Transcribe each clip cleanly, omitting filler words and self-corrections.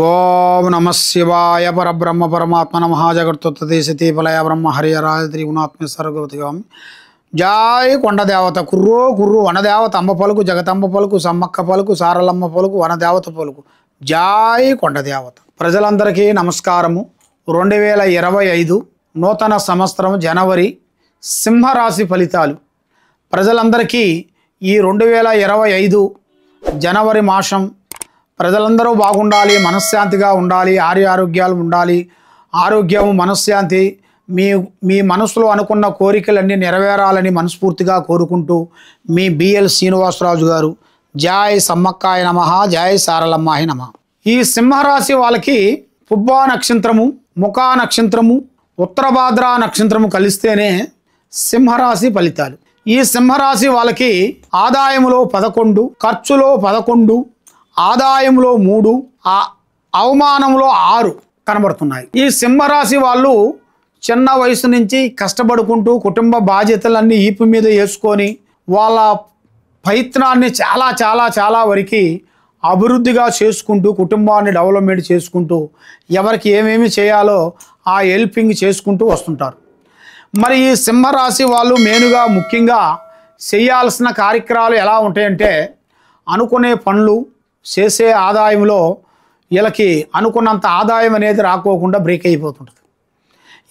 ఓం నమ శివాయ పరబ్రహ్మ పరమాత్మ మహాజగత్తుత్తే సతీఫలయ బ్రహ్మ హరియరాజ త్రిగుణాత్మ సర్వగతిగామి. జాయ్ కొండదేవత కుర్రో కుర్రు వనదేవత అమ్మ పలుకు జగతంబ పలుకు సమ్మక్క పలుకు సారలమ్మ పలుకు వనదేవత పలుకు. జాయ్ కొండదేవత. ప్రజలందరికీ నమస్కారము. 2025 నూతన సంవత్సరం జనవరి సింహరాశి ఫలితాలు. ప్రజలందరికీ ఈ 2025 జనవరి మాసం ప్రజలందరూ బాగుండాలి, మనశ్శాంతిగా ఉండాలి, ఆరోగ్యాలు ఉండాలి. ఆరోగ్యము మనశ్శాంతి మీ మనసులో అనుకున్న కోరికలన్నీ నెరవేరాలని మనస్ఫూర్తిగా కోరుకుంటూ మీ బిఎల్ శ్రీనివాసరాజు గారు. జై సమ్మక్కాయ నమః, జై సారలమ్మాయ నమః. ఈ సింహరాశి వాళ్ళకి పుబ్బా నక్షత్రము, ముఖా నక్షత్రము, ఉత్తరభాద్ర నక్షత్రము కలిస్తేనే సింహరాశి ఫలితాలు. ఈ సింహరాశి వాళ్ళకి ఆదాయములో 11, ఖర్చులో 11, ఆదాయంలో 3, అవమానంలో 6 కనబడుతున్నాయి. ఈ సింహరాశి వాళ్ళు చిన్న వయసు నుంచి కష్టపడుకుంటూ కుటుంబ బాధ్యతలన్నీ ఈపు మీద వేసుకొని వాళ్ళ ప్రయత్నాన్ని చాలా చాలా చాలా వరకు అభివృద్ధిగా చేసుకుంటూ కుటుంబాన్ని డెవలప్మెంట్ చేసుకుంటూ ఎవరికి ఏమేమి చేయాలో ఆ హెల్పింగ్ చేసుకుంటూ వస్తుంటారు. మరి ఈ సింహరాశి వాళ్ళు మెయిన్గా ముఖ్యంగా చేయాల్సిన కార్యక్రమాలు ఎలా ఉంటాయంటే, అనుకునే పనులు చేసే ఆదాయంలో వీళ్ళకి అనుకున్నంత ఆదాయం అనేది రాకోకుండా బ్రేక్ అయిపోతుంటుంది.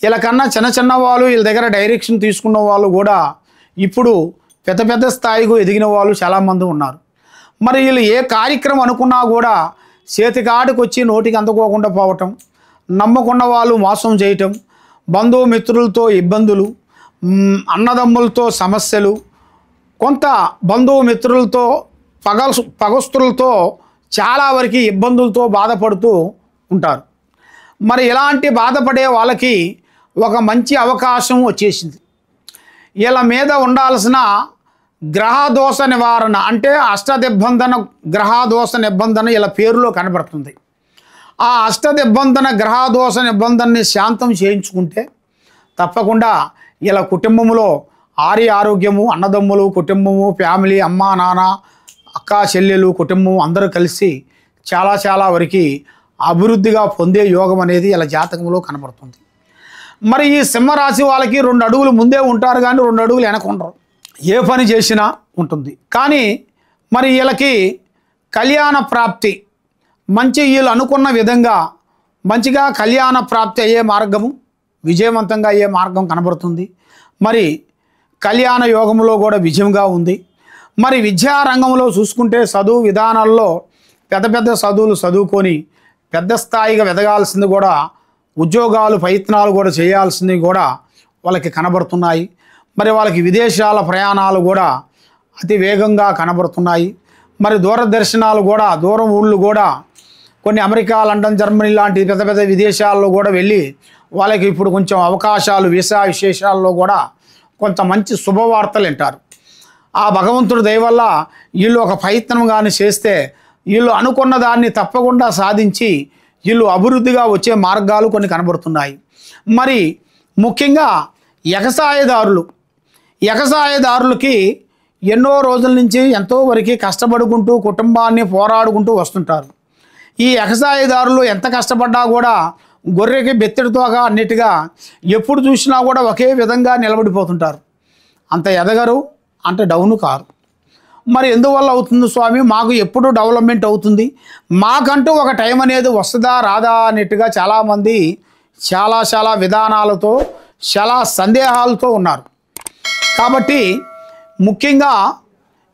వీళ్ళకన్నా చిన్న చిన్న వాళ్ళు వీళ్ళ దగ్గర డైరెక్షన్ తీసుకున్న వాళ్ళు కూడా ఇప్పుడు పెద్ద పెద్ద స్థాయికి ఎదిగిన వాళ్ళు చాలామంది ఉన్నారు. మరి వీళ్ళు ఏ కార్యక్రమం అనుకున్నా కూడా చేతికాడికి వచ్చి నోటికి అందుకోకుండా పోవటం, నమ్మకున్న వాళ్ళు మోసం చేయటం, బంధుమిత్రులతో ఇబ్బందులు, అన్నదమ్ములతో సమస్యలు, కొంత బంధుమిత్రులతో పగస్తులతో చాలా వరకు ఇబ్బందులతో బాధపడుతూ ఉంటారు. మరి ఇలాంటి బాధపడే వాళ్ళకి ఒక మంచి అవకాశం వచ్చేసింది. వీళ్ళ మీద ఉండాల్సిన గ్రహదోష నివారణ అంటే అష్టదిగ్బంధన గ్రహదోష నిబంధన వీళ్ళ పేరులో కనబడుతుంది. ఆ అష్టదిగ్బంధన గ్రహదోష నిబంధనని శాంతం చేయించుకుంటే తప్పకుండా వీళ్ళ కుటుంబంలో ఆరోగ్యము, అన్నదమ్ములు, కుటుంబము, ఫ్యామిలీ, అమ్మ నాన్న, అక్క చెల్లెలు, కుటుంబం అందరూ కలిసి చాలా చాలా వరకు అభివృద్ధిగా పొందే యోగం అనేది ఇలా జాతకంలో కనబడుతుంది. మరి ఈ సింహరాశి వాళ్ళకి 2 అడుగులు ముందే ఉంటారు కానీ 2 అడుగులు వెనక ఉండరు. ఏ పని చేసినా ఉంటుంది. కానీ మరి వీళ్ళకి కళ్యాణ ప్రాప్తి మంచి వీళ్ళు అనుకున్న విధంగా మంచిగా కళ్యాణ ప్రాప్తి అయ్యే మార్గము, విజయవంతంగా అయ్యే మార్గం కనబడుతుంది. మరి కళ్యాణ యోగంలో కూడా విజయంగా ఉంది. మరి విద్యారంగంలో చూసుకుంటే చదువు విధానాల్లో పెద్ద పెద్ద చదువులు చదువుకొని పెద్ద స్థాయిగా ఎదగాల్సింది కూడా, ఉద్యోగాలు ప్రయత్నాలు కూడా చేయాల్సింది కూడా వాళ్ళకి కనబడుతున్నాయి. మరి వాళ్ళకి విదేశాల ప్రయాణాలు కూడా అతి వేగంగా కనబడుతున్నాయి. మరి దూరదర్శనాలు కూడా దూరం ఊళ్ళు కూడా కొన్ని అమెరికా, లండన్, జర్మనీ లాంటి పెద్ద పెద్ద విదేశాల్లో కూడా వెళ్ళి వాళ్ళకి ఇప్పుడు కొంచెం అవకాశాలు, వీసా విశేషాల్లో కూడా కొంత మంచి శుభవార్తలు వింటారు. ఆ భగవంతుడి దయ వల్ల వీళ్ళు ఒక ప్రయత్నం కానీ చేస్తే వీళ్ళు అనుకున్న దాన్ని తప్పకుండా సాధించి వీళ్ళు అభివృద్ధిగా వచ్చే మార్గాలు కొన్ని కనబడుతున్నాయి. మరి ముఖ్యంగా ఎగసాయదారులకి ఎన్నో రోజుల నుంచి ఎంతో వరకు కష్టపడుకుంటూ కుటుంబాన్ని పోరాడుకుంటూ వస్తుంటారు. ఈ ఎగసాయదారులు ఎంత కష్టపడ్డా కూడా గొర్రెకి బెత్తడితోగా అన్నిటిగా ఎప్పుడు చూసినా కూడా ఒకే విధంగా నిలబడిపోతుంటారు. అంత ఎదగరు, అంత డౌను కారు. మరి ఎందువల్ల అవుతుంది స్వామి? మాకు ఎప్పుడు డెవలప్మెంట్ అవుతుంది, మాకంటూ ఒక టైం అనేది వస్తుందా రాదా అన్నట్టుగా చాలామంది చాలా చాలా విధానాలతో చాలా సందేహాలతో ఉన్నారు. కాబట్టి ముఖ్యంగా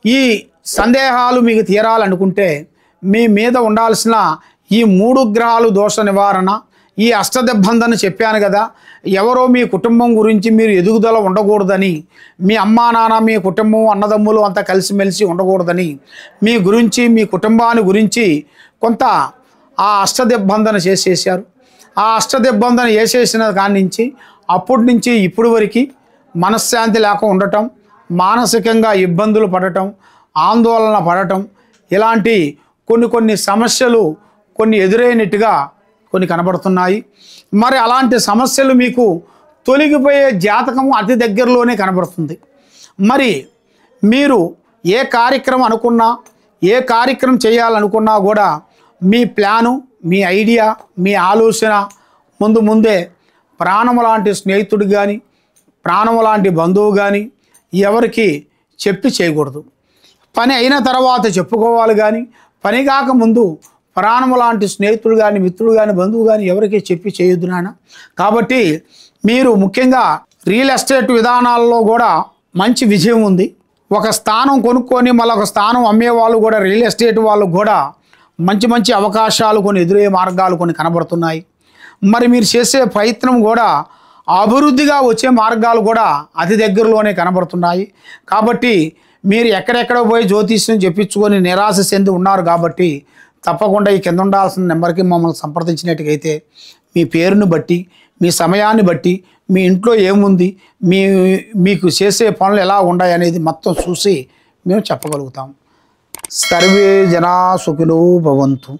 ఈ సందేహాలు మీకు తీరాలనుకుంటే మీ మీద ఉండాల్సిన ఈ 3 గ్రహాలు దోష నివారణ, ఈ అష్టదిగ్బంధన చెప్పాను కదా. ఎవరో మీ కుటుంబం గురించి మీరు ఎదుగుదల ఉండకూడదని, మీ అమ్మా నాన్న, మీ కుటుంబం, అన్నదమ్ములు అంతా కలిసిమెలిసి ఉండకూడదని, మీ గురించి మీ కుటుంబాన్ని గురించి కొంత ఆ అష్టదిగ్బంధన చేసేసారు. ఆ అష్టదిగ్బంధన చేసేసిన కాడి నుంచి అప్పటి నుంచి ఇప్పుడు వరకు మనశ్శాంతి లేక ఉండటం, మానసికంగా ఇబ్బందులు పడటం, ఆందోళన పడటం, ఇలాంటి కొన్ని సమస్యలు కొన్ని ఎదురైనట్టుగా కొన్ని కనబడుతున్నాయి. మరి అలాంటి సమస్యలు మీకు తొలగిపోయే జాతకం అతి దగ్గరలోనే కనబడుతుంది. మరి మీరు ఏ కార్యక్రమం అనుకున్నా, ఏ కార్యక్రమం చేయాలనుకున్నా కూడా మీ ప్లాను, మీ ఐడియా, మీ ఆలోచన ముందే ప్రాణము లాంటి స్నేహితుడు కానీ, ప్రాణము లాంటి బంధువు కానీ ఎవరికి చెప్పి చేయకూడదు. పని అయిన తర్వాత చెప్పుకోవాలి కానీ, పని కాకముందు ప్రాణము లాంటి స్నేహితుడు కానీ, మిత్రుడు కానీ, బంధువు కానీ ఎవరికి చెప్పి చేయొద్దు నాన్న. కాబట్టి మీరు ముఖ్యంగా రియల్ ఎస్టేట్ విధానాల్లో కూడా మంచి విజయం ఉంది. ఒక స్థానం కొనుక్కొని మళ్ళీ ఒక స్థానం అమ్మేవాళ్ళు కూడా, రియల్ ఎస్టేట్ వాళ్ళు కూడా మంచి అవకాశాలు కొన్ని ఎదురయ్యే మార్గాలు కొన్ని కనబడుతున్నాయి. మరి మీరు చేసే ప్రయత్నం కూడా అభివృద్ధిగా వచ్చే మార్గాలు కూడా అతి దగ్గరలోనే కనబడుతున్నాయి. కాబట్టి మీరు ఎక్కడెక్కడ పోయి జ్యోతిష్యం చెప్పించుకొని నిరాశ చెంది ఉన్నారు. కాబట్టి తప్పకుండా ఈ కింద ఉండాల్సిన నెంబర్కి మమ్మల్ని సంప్రదించినట్టుగైతే మీ పేరును బట్టి, మీ సమయాన్ని బట్టి, మీ ఇంట్లో ఏముంది, మీకు చేసే పనులు ఎలా ఉన్నాయి అనేది మొత్తం చూసి మేము చెప్పగలుగుతాం. సర్వే జనా సుఖినో భవంతు.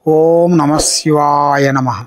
ఓం నమః శివాయ నమః.